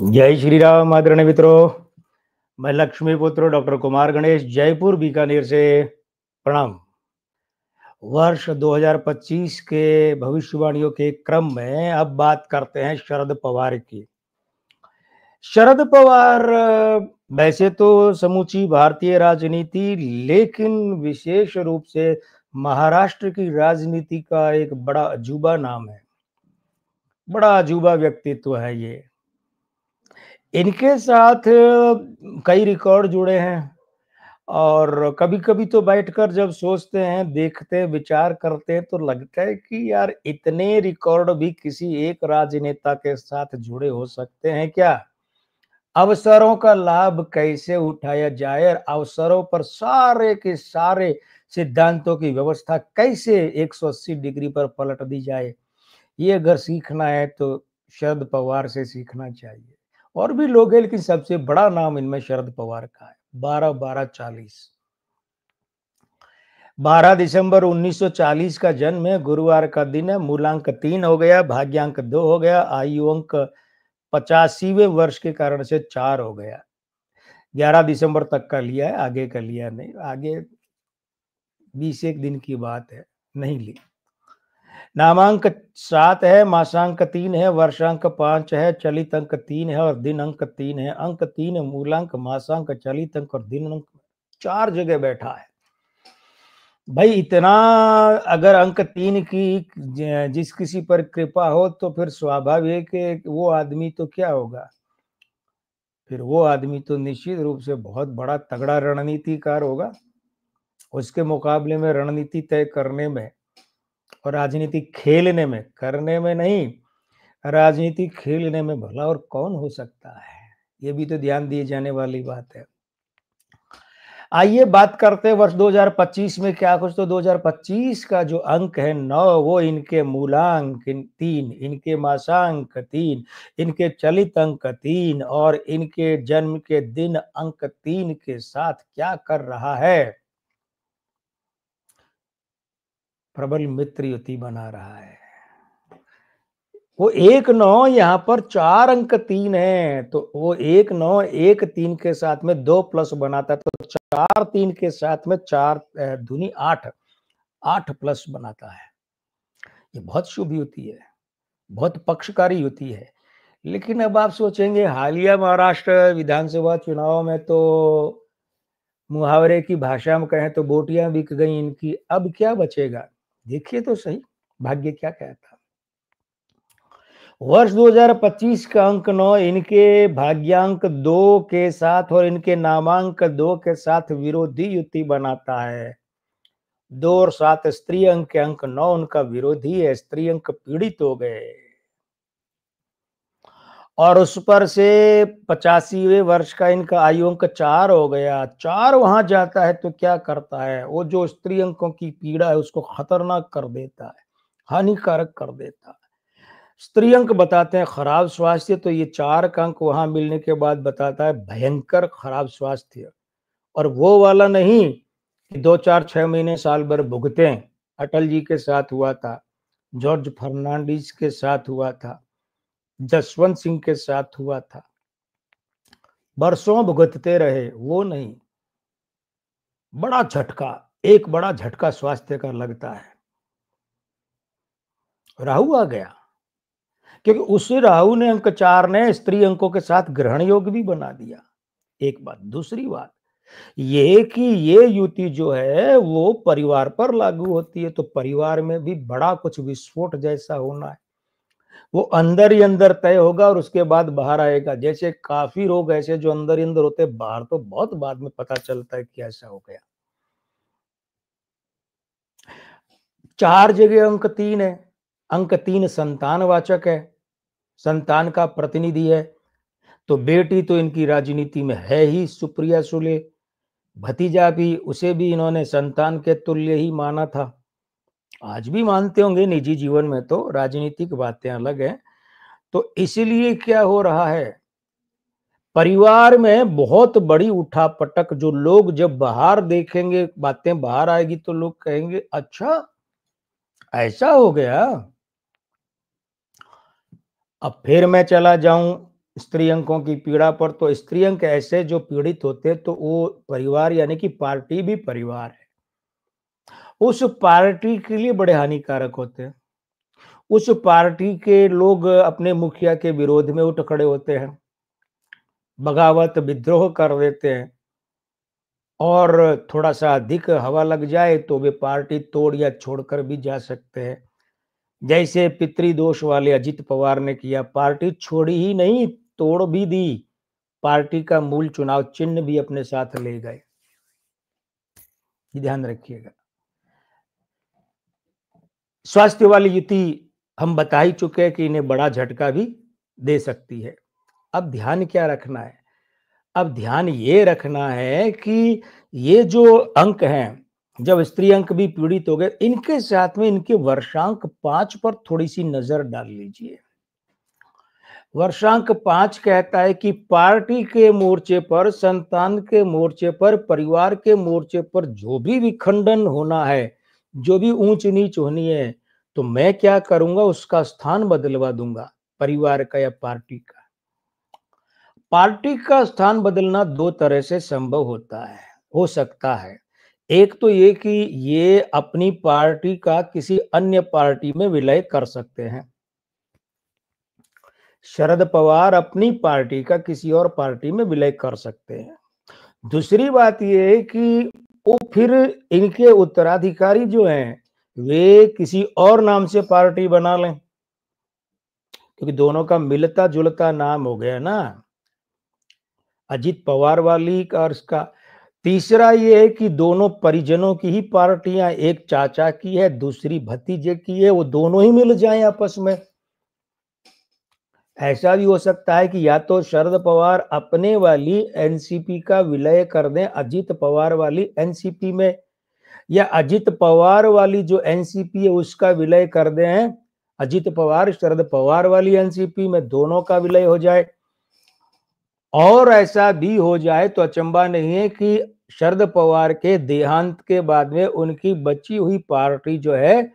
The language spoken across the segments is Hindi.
जय श्री राम आदरणीय मित्रों। मैं लक्ष्मी पुत्र डॉक्टर कुमार गणेश जयपुर बीकानेर से प्रणाम। वर्ष 2025 के भविष्यवाणियों के क्रम में अब बात करते हैं शरद पवार की। शरद पवार वैसे तो समूची भारतीय राजनीति, लेकिन विशेष रूप से महाराष्ट्र की राजनीति का एक बड़ा अजूबा नाम है, बड़ा अजूबा व्यक्तित्व है ये। इनके साथ कई रिकॉर्ड जुड़े हैं और कभी-कभी तो बैठकर जब सोचते हैं, देखते हैं, विचार करते हैं तो लगता है कि यार इतने रिकॉर्ड भी किसी एक राजनेता के साथ जुड़े हो सकते हैं क्या? अवसरों का लाभ कैसे उठाया जाए और अवसरों पर सारे के सारे सिद्धांतों की व्यवस्था कैसे 180 डिग्री पर पलट दी जाए, ये अगर सीखना है तो शरद पवार से सीखना चाहिए। और भी लोग हैं लेकिन सबसे बड़ा नाम इनमें शरद पवार का है। 12/12/40 12 दिसंबर 1940 का जन्म है, गुरुवार का दिन है। मूलांक 3 हो गया, भाग्यांक 2 हो गया, आयु अंक 85वें वर्ष के कारण से 4 हो गया। 11 दिसंबर तक का लिया है, आगे का लिया नहीं। आगे 20 दिन की बात है, नहीं ली। नामांक 7 है, मासांक 3 है, वर्षांक 5 है, चलित अंक 3 है और दिन अंक 3 है। अंक 3 मूलांक, मासांक, चलित अंक और दिन अंक 4 जगह बैठा है। भाई इतना अगर अंक 3 की जिस किसी पर कृपा हो तो फिर स्वाभाविक है कि वो आदमी तो क्या होगा, फिर वो आदमी तो निश्चित रूप से बहुत बड़ा तगड़ा रणनीतिकार होगा। उसके मुकाबले में रणनीति तय करने में और राजनीति खेलने में, करने में नहीं, राजनीति खेलने में भला और कौन हो सकता है, ये भी तो ध्यान दिए जाने वाली बात है। आइए बात करते हैं वर्ष 2025 में क्या कुछ। तो 2025 का जो अंक है 9, वो इनके मूलांक 3, इनके मासांक 3, इनके चलित अंक 3 और इनके जन्म के दिन अंक 3 के साथ क्या कर रहा है, प्रबल मित्र युति बना रहा है। वो 1-9 यहाँ पर 4 अंक 3 है, तो वो 1-9 1-3 के साथ में 2 प्लस बनाता है, तो 4-3 के साथ में 4 दूनी 8 प्लस बनाता है। ये बहुत शुभ युति है, बहुत पक्षकारी युति है। लेकिन अब आप सोचेंगे हालिया महाराष्ट्र विधानसभा चुनाव में तो मुहावरे की भाषा में कहें तो बोटियां बिक गई इनकी, अब क्या बचेगा? देखिए तो सही भाग्य क्या कहता। वर्ष 2025 का अंक 9 इनके भाग्यांक 2 के साथ और इनके नामांक 2 के साथ विरोधी युति बनाता है। 2 और 7 स्त्री अंक के अंक 9 उनका विरोधी है, स्त्री अंक पीड़ित हो गए और उस पर से 85वें वर्ष का इनका आयु अंक 4 हो गया। 4 वहां जाता है तो क्या करता है, वो जो स्त्री अंकों की पीड़ा है उसको खतरनाक कर देता है, हानिकारक कर देता है। स्त्री अंक बताते हैं खराब स्वास्थ्य, तो ये 4 का अंक वहां मिलने के बाद बताता है भयंकर खराब स्वास्थ्य। और वो वाला नहीं कि 2-4-6 महीने साल भर भुगते। अटल जी के साथ हुआ था, जॉर्ज फर्नांडिस के साथ हुआ था, जसवंत सिंह के साथ हुआ था, बरसों भुगतते रहे, वो नहीं। बड़ा झटका, एक बड़ा झटका स्वास्थ्य का लगता है। राहु आ गया, क्योंकि उस राहु ने अंक 4 ने स्त्री अंकों के साथ ग्रहण योग भी बना दिया। एक बात। दूसरी बात ये कि ये युति जो है वो परिवार पर लागू होती है, तो परिवार में भी बड़ा कुछ विस्फोट जैसा होना है। वो अंदर ही अंदर तय होगा और उसके बाद बाहर आएगा। जैसे काफी रोग ऐसे जो अंदर ही अंदर होते, बाहर तो बहुत बाद में पता चलता है कि ऐसा हो गया। 4 जगह अंक 3 है। अंक 3 संतानवाचक है, संतान का प्रतिनिधि है। तो बेटी तो इनकी राजनीति में है ही सुप्रिया सुले, भतीजा भी, उसे भी इन्होंने संतान के तुल्य ही माना था। आज भी मानते होंगे, निजी जीवन में तो, राजनीतिक बातें अलग हैं। तो इसलिए क्या हो रहा है, परिवार में बहुत बड़ी उठापटक, जो लोग जब बाहर देखेंगे, बातें बाहर आएगी तो लोग कहेंगे अच्छा ऐसा हो गया। अब फिर मैं चला जाऊं स्त्री अंकों की पीड़ा पर, तो स्त्री अंक ऐसे जो पीड़ित होते हैं तो वो परिवार यानी कि पार्टी भी परिवार है, उस पार्टी के लिए बड़े हानिकारक होते हैं। उस पार्टी के लोग अपने मुखिया के विरोध में उठ खड़े होते हैं, बगावत विद्रोह कर देते हैं, और थोड़ा सा अधिक हवा लग जाए तो वे पार्टी तोड़ या छोड़कर भी जा सकते हैं। जैसे पितृदोष वाले अजित पवार ने किया, पार्टी छोड़ी ही नहीं, तोड़ भी दी, पार्टी का मूल चुनाव चिन्ह भी अपने साथ ले गए। ये ध्यान रखिएगा। स्वास्थ्य वाली युति हम बता ही चुके हैं कि इन्हें बड़ा झटका भी दे सकती है। अब ध्यान क्या रखना है? अब ध्यान ये रखना है कि ये जो अंक हैं, जब स्त्री अंक भी पीड़ित हो गए, इनके साथ में इनके वर्षांक 5 पर थोड़ी सी नजर डाल लीजिए। वर्षांक 5 कहता है कि पार्टी के मोर्चे पर, संतान के मोर्चे पर, परिवार के मोर्चे पर जो भी विखंडन होना है, जो भी ऊंच नीच होनी है, तो मैं क्या करूंगा, उसका स्थान बदलवा दूंगा, परिवार का या पार्टी का। पार्टी का स्थान बदलना दो तरह से संभव होता है, हो सकता है। एक तो ये कि ये अपनी पार्टी का किसी अन्य पार्टी में विलय कर सकते हैं। शरद पवार अपनी पार्टी का किसी और पार्टी में विलय कर सकते हैं। दूसरी बात यह है कि वो फिर इनके उत्तराधिकारी जो हैं वे किसी और नाम से पार्टी बना लें, क्योंकि दोनों का मिलता जुलता नाम हो गया ना, अजित पवार वाली का और इसका। तीसरा ये है कि दोनों परिजनों की ही पार्टियां, एक चाचा की है, दूसरी भतीजे की है, वो दोनों ही मिल जाएं आपस में। ऐसा भी हो सकता है कि या तो शरद पवार अपने वाली एनसीपी का विलय कर दें अजित पवार वाली एनसीपी में, या अजित पवार वाली जो एनसीपी है उसका विलय कर दें अजित पवार शरद पवार वाली एनसीपी में, दोनों का विलय हो जाए। और ऐसा भी हो जाए तो अचंभा नहीं है कि शरद पवार के देहांत के बाद में उनकी बची हुई पार्टी जो है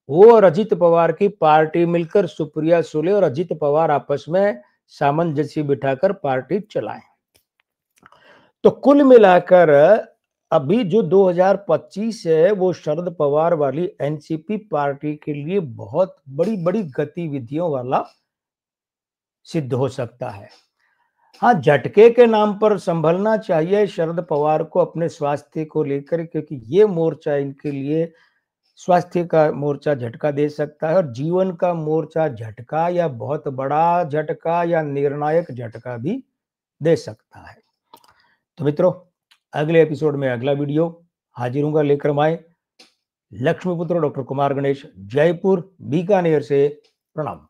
वो और अजित पवार की पार्टी मिलकर सुप्रिया सुले और अजित पवार आपस में सामंजस्य बिठाकर पार्टी चलाएं। तो कुल मिलाकर अभी जो 2025 है वो शरद पवार वाली एनसीपी पार्टी के लिए बहुत बड़ी बड़ी गतिविधियों वाला सिद्ध हो सकता है। हाँ, झटके के नाम पर संभलना चाहिए शरद पवार को अपने स्वास्थ्य को लेकर, क्योंकि ये मोर्चा इनके लिए स्वास्थ्य का मोर्चा झटका दे सकता है, और जीवन का मोर्चा झटका या बहुत बड़ा झटका या निर्णायक झटका भी दे सकता है। तो मित्रों, अगले एपिसोड में अगला वीडियो हाजिर होगा लेकर मैं लक्ष्मीपुत्र डॉक्टर कुमार गणेश, जयपुर बीकानेर से। प्रणाम।